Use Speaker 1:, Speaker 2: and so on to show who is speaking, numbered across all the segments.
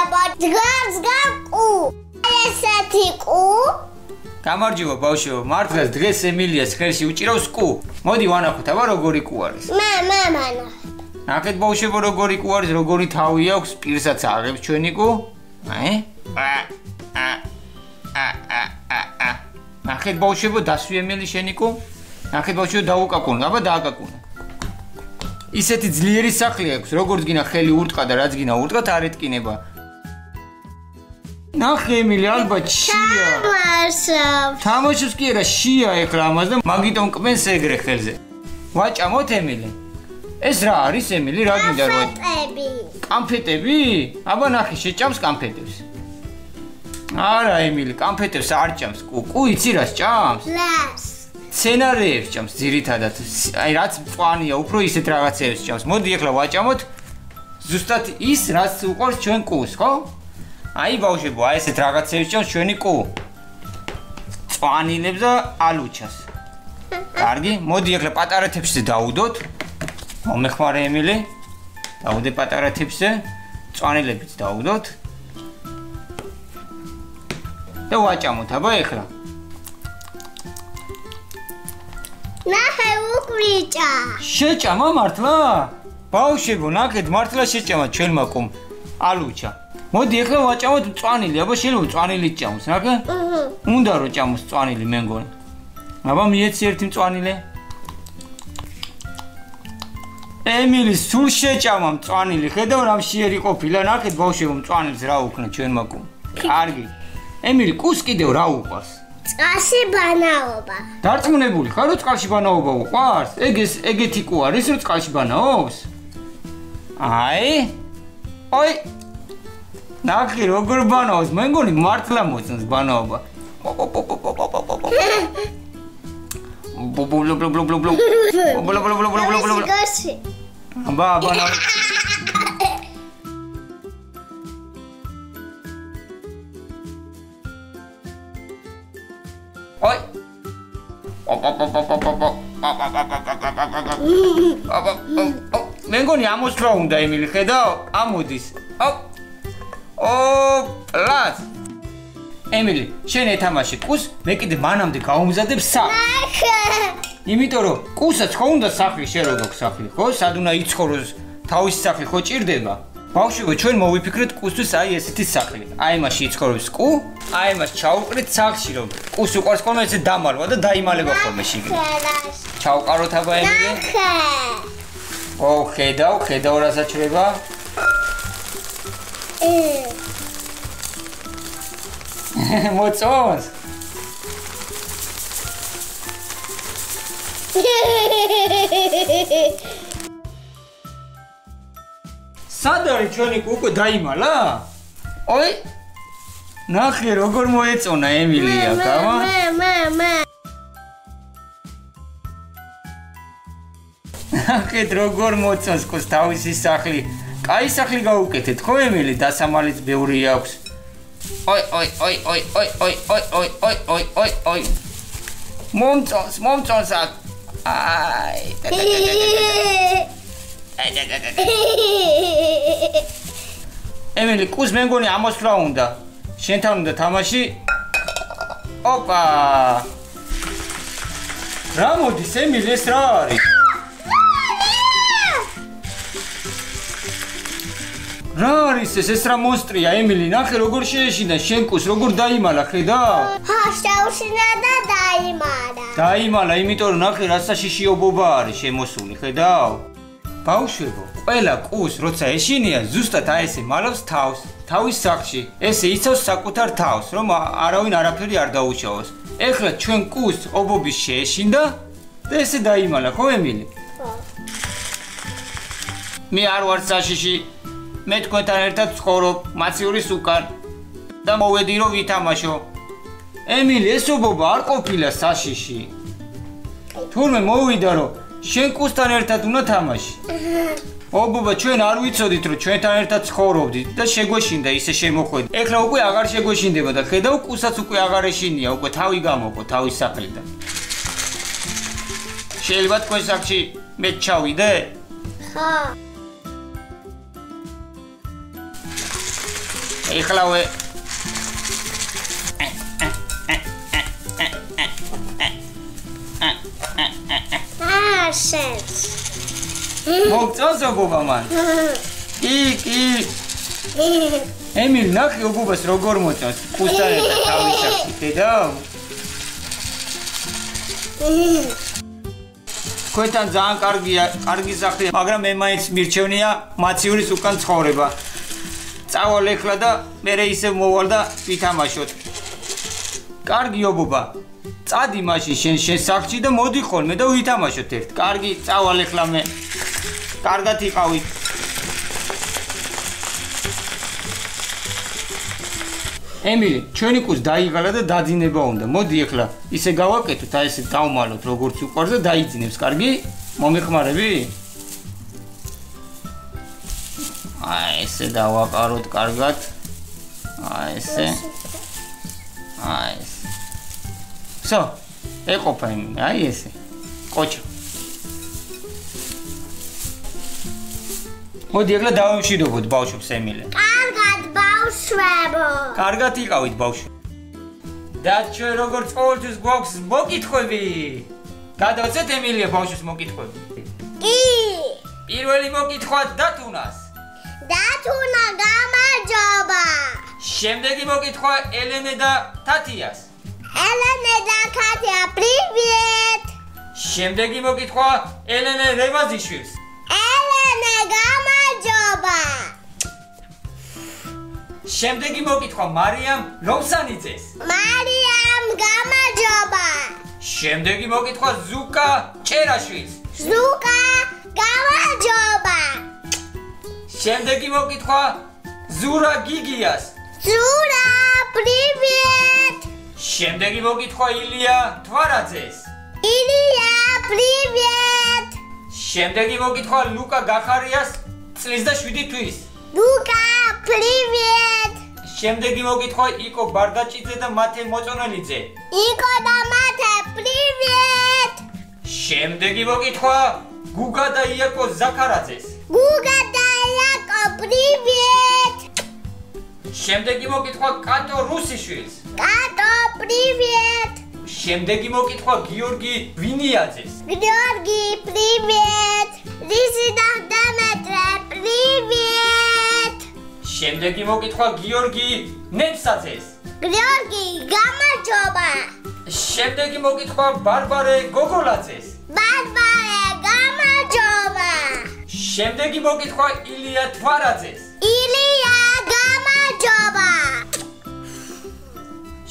Speaker 1: აბა დგას გაკუ ესეთი კუ
Speaker 2: გამარჯობა ბავშვებო მართლაც დღეს ემილიას ხელში უჭირავს კუ მოდი ვანახოთ აბა როგორი კუ არის
Speaker 1: მამა
Speaker 2: ნახეთ ბავშვებო როგორი კუ არის როგორი თავი აქვს პირსაც აღებს ჩვენი კუ ნახეთ ბავშვებო დასვი ემილი შენი კუ ნახეთ ბავშვებო დაუკაკუნა აბა დააკაკუნა ისეთი ძლიერი სახლი აქვს როგორც გინდა ხელი ურტყა და რაც გინდა ურტყათ არ ეტკინება ნახე ემილი ალბათ შია თამაშობს კი არა შია ეხლა ამას და მაგიტომ კმენს ეგრე ხელზე ვაჭამოთ ემილი ეს რა არის ემილი რა გინდა რა კანფეტები აბა ნახე შეჭამს კანფეტებს არა ემილი კანფეტებს არ ჭამს კუ იცი რას ჭამს სცენარეებს ჭამს ძირითადად აი რაც მწვანეა უფრო ისეთ რაღაცებს ჭამს მოდი ეხლა ვაჭამოთ ზუსტად ის რაც უყვარს ჩვენ კუს ხო აი ბავშვებო აი ესეთ რაღაცებს ჭამს ჩვენი კუ მწვანილებს და ალუჩას კარგი მოდი ეხლა პატარა თეფშზე დავუდოთ მომეხმარე ემილი დავუდე პატარა თეფშზე მწვანილებიც დავუდოთ და ვაჭამოთ აბა ეხლა ნახე
Speaker 1: უკვრიჭა
Speaker 2: შეჭამა მართლა ბავშვებო ნახეთ მართლა შეჭამა ჩვენმა კუმ ალუჩა მოდი ეხლა ვაჭამოთ მწვანილი აბა შეიძლება მწვანილი ჭამოს ნახე უნდა რომ ჭამოს მწვანილი მე მგონი აბა მიეცი ერთი მწვანილე ემილი სულ შეჭამა მწვანილი ხედავ რამ შეერი ყოფილა ნახეთ ბავშვებო მწვანილს რა უკნა ჩვენმა კუმ კარგი ემილი კუს კიდევ რა უყვარს
Speaker 1: წყალში ბანაობა
Speaker 2: დარწმუნებული ხარ რომ წყალში ბანაობა უყვარს ეგეთი კუ არის რომ წყალში ბანაობს აი ой ნახე როგორ ბანაობს მე მგონი მართლა მოწონს ბანაობა აბა ой მე მგონი ამოსვლა უნდა ემილი ხედავ ამოდის პლას ემილი შენ ეთამაში კუს მე კიდე მანამდე გავუმზადებ სახლს იმიტომ რომ კუსაც ხო უნდა სახლი შენ რო გაქვს სახლი ხო სად უნდა იცხოვროს თავისი სახლი ხო ჭირდება ბავშვებო ჩვენ მოვიფიქრეთ კუსთვის აი ესეთი სახლი აი მასში იცხოვრობს კუ აი მას ჩაუყრით სახლში რომ კუს უყარს ხოლმე ესე დამალვა და დაიმალება ხოლმე შიგნით ჩავყაროთ აბა ემილი ო ხედავ რა საჭიროება მოწონს სად არის ჩვენი კუ უკვე დაიმალა ой ნახე როგორ მოეწონა ემილია გამა ნახეთ როგორ მოწონს კუს თავისი სახლი კაი სახლი გაუკეთეთ ხო ემილი დასამალიც ბევრი აქვს ой მომწონს აი ემილი კუს მე მგონი ამოსვლა უნდა შენთან უნდა თამაში ოპა რა მოდის ემილი ეს რა არის რა არის ეს რა მონსტრია ემილი ნახე როგორ შეეშინა შენ კუს როგორ დაიმალა ხედავ
Speaker 1: შეუშინა და
Speaker 2: დაიმალა იმიტომ რომ ნახე რა საშიშიობობა არის შემოსული ხედავ ბავშვებო ყველა კუს როცა ეშინია ზუსტად აი ესე მალავს თავს თავის სახლში ესე იცავს საკუთარ თავს რომ არავინ არაფერი არ დაუშავოს ეხლა ჩვენ კუს ობობის შეეშინდა და ესე დაიმალა ხო ემილი მე არ ვარ საშიში მე თქვენთან ერთად ვცხოვრობ მაცივრის უკან და მოვედი რომ ვითამაშო ემილი ეს ობობა არ ყოფილა საშიში თურმე მოვიდა რომ შენ კუსთან ერთად უნდა თამაში ობობა ჩვენ არ ვიცოდით რომ ჩვენთან ერთად ცხოვრობდით და შეგვეშინდა ისე შემოხვედი ეხლა უკვე აღარ შეგვეშინდება და ხედავ კუსაც უკვე აღარ ეშინია უკვე თავი გამოყო თავის სახლიდან შეიძლება თქვენ სახლში მე ხო ეხლავე
Speaker 1: შენს
Speaker 2: მოგწონს ოგობა მან კი ემილ ნახე ოგობას როგორ მოწონს კუსტარეტა თავისაკი ხედა თქვენთან ძალიან კარგი სახლია მაგრამ მე მაინც მირჩევნია მაცივრის უკან ცხოვრება წავალ ეხლა და მერე ისევ მოვალ და ვითამაშოთ კარგი ოგობა წადი მაშინ შენ სახლში და მოდი ხოლმე და ვითამაშოთ ერთ კარგი წავალ ეხლა მე კარგად იყავით ემილი ჩვენი კუს დაიღალა და დაძინება უნდა მოდი ეხლა ისე გავაკეთოთ აი ესე დავმალოთ როგორც უყარს და დაიძინებს კარგი მომეხმარები აი ესე დავაყაროთ კარგად აი ესე სო ეყოფა იმი აი ესე კოჩა მოდი ეხლა დავიმშვიდობოთ ბავშვებს ემილე
Speaker 1: კარგად ბავშვებო
Speaker 2: კარგად იყავით ბავშვი და ჩვენ როგორც ყოველთვის გვაქვს მოკითხვები გადავცეთ ემილია ბავშვს მოკითხვები
Speaker 1: კი
Speaker 2: პირველი მოკითხვა დათუნას
Speaker 1: დათუნა გამარჯობა
Speaker 2: შემდეგი მოკითხვა ელენე და თათიას
Speaker 1: ელენე და თათია პრივეტ
Speaker 2: შემდეგი მოკითხვა ელენე რევაზიშვილს
Speaker 1: ელენე გამარჯობა
Speaker 2: შემდეგი მოკითხვა მარიამ ლომსანიძეს
Speaker 1: მარიამ გამარჯობა
Speaker 2: შემდეგი მოკითხვა ზუკა ჭერაშვილს
Speaker 1: ზუკა გამარჯობა
Speaker 2: შემდეგი მოკითხვა ზურა გიგიას
Speaker 1: ზურა პრივეტ
Speaker 2: შემდეგი მოკითხვა ილია თვარაძეს
Speaker 1: ილია პრივეტ
Speaker 2: შემდეგი მოკითხვა ლუკა გახარიას წლის და 7 თვის
Speaker 1: ლუკა პრივეტ
Speaker 2: შემდეგი მოკითხვა იკო ბარდაჭიძე და მათე მოწონელიძე
Speaker 1: იკო და მათე პრივეტ
Speaker 2: შემდეგი მოკითხვა გუგა და იაკო ზაქარაძეს
Speaker 1: გუგა და იაკო პრივეტ
Speaker 2: შემდეგი მოკითხვა კატო რუსიშვილს
Speaker 1: კატო პრივეტ
Speaker 2: შემდეგი მოკითხვა გიორგი ვინიაძეს
Speaker 1: გიორგი პრივეტ რისი და დამეტრე პრივეტ
Speaker 2: შემდეგი მოკითხვა გიორგი ნემსაძეს
Speaker 1: გიორგი გამარჯობა
Speaker 2: შემდეგი მოკითხვა ბარბარე გოგოლაძეს
Speaker 1: ბარბარე გამარჯობა
Speaker 2: შემდეგი მოკითხვა ილია თვარაძეს
Speaker 1: ილია გამარჯობა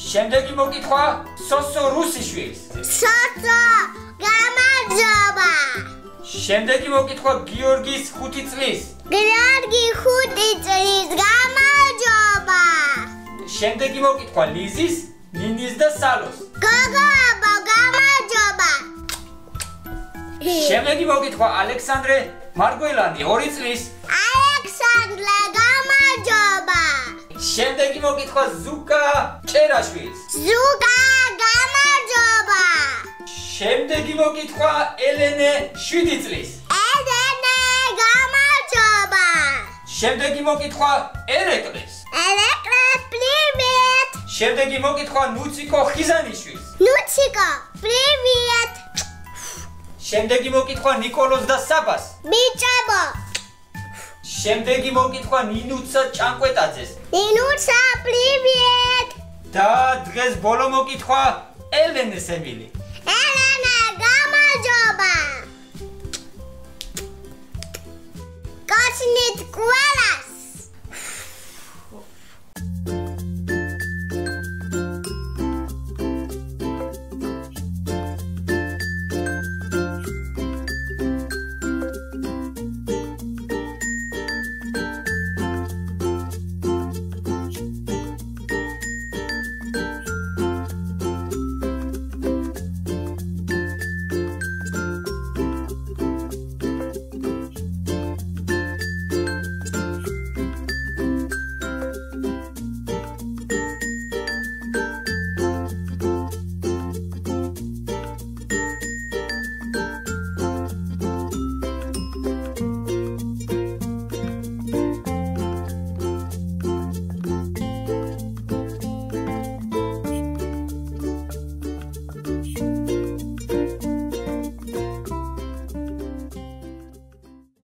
Speaker 2: შემდეგი მოკითხვა სოსო რუსიშვილს
Speaker 1: სოსო გამარჯობა
Speaker 2: შემდეგი მოკითხვა გიორგის 5 წლის
Speaker 1: გიორგი 5 წლის გამარჯობა
Speaker 2: შემდეგი მოკითხვა ლიზის ნინის და სალოს
Speaker 1: გოგოაბო გამარჯობა
Speaker 2: შემდეგი მოკითხვა ალექსანდრე მარგველანი 2 წლის
Speaker 1: ალექსანდრე გამარჯობა
Speaker 2: შემდეგი მოკითხვა ზუკა ჭერაშვილს
Speaker 1: ზუკა გამარჯობა
Speaker 2: შემდეგი მოკითხვა ელენე 7 წლის
Speaker 1: ელენე გამარჯობა
Speaker 2: შემდეგი მოკითხვა ერეკლეს
Speaker 1: ერეკლე პრივეტ
Speaker 2: შემდეგი მოკითხვა ნუციკო ხიზანიშვილს
Speaker 1: ნუციკო პრივეტ
Speaker 2: შემდეგი მოკითხვა ნიკოლოზ და საბას
Speaker 1: ბიჭებო
Speaker 2: შემდეგი მოკითხვა ნინუცა ჭანკვეტაძეს
Speaker 1: ნინუცა პრივეტ
Speaker 2: და დღეს ბოლო მოკითხვა ელენეს ემილი